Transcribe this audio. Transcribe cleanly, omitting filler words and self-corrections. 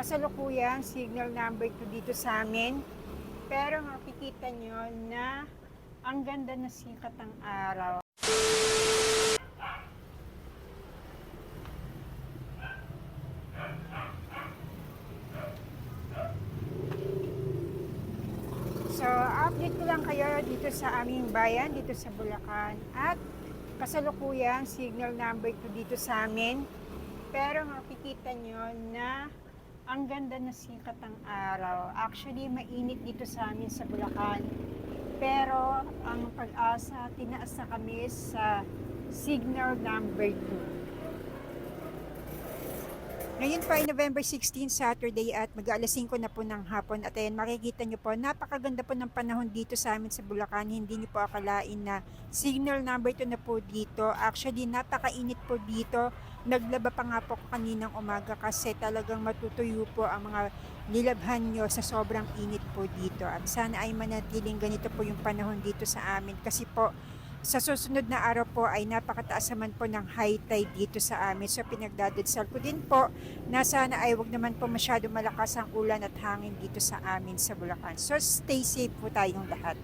kasalukuyang signal number 2 dito sa amin. Pero makikita nyo na ang ganda na sikat ng araw. So, update ko lang kayo dito sa aming bayan, dito sa Bulacan. At kasalukuyang signal number 2 dito sa amin. Pero makikita nyo na ang ganda na sikat ng araw. Actually, mainit dito sa amin sa Bulacan. Pero ang pag-asa, tinaas na kami sa signal number 2. Ngayon po ay November 16, Saturday at mag-aalas 5 na po ng hapon. At ayan, makikita nyo po, napakaganda po ng panahon dito sa amin sa Bulacan. Hindi nyo po akalain na signal number 2 na po dito. Actually, napakainit po dito. Naglaba pa nga po kaninang umaga kasi talagang matutuyo po ang mga nilabhan nyo sa sobrang init po dito. At sana ay manatiling ganito po yung panahon dito sa amin. Kasi po, sa susunod na araw po ay napakataas naman po ng high tide dito sa amin. So pinagdadadsal ko din po na sana ay wag naman po masyado malakas ang ulan at hangin dito sa amin sa Bulacan. So stay safe po tayong lahat.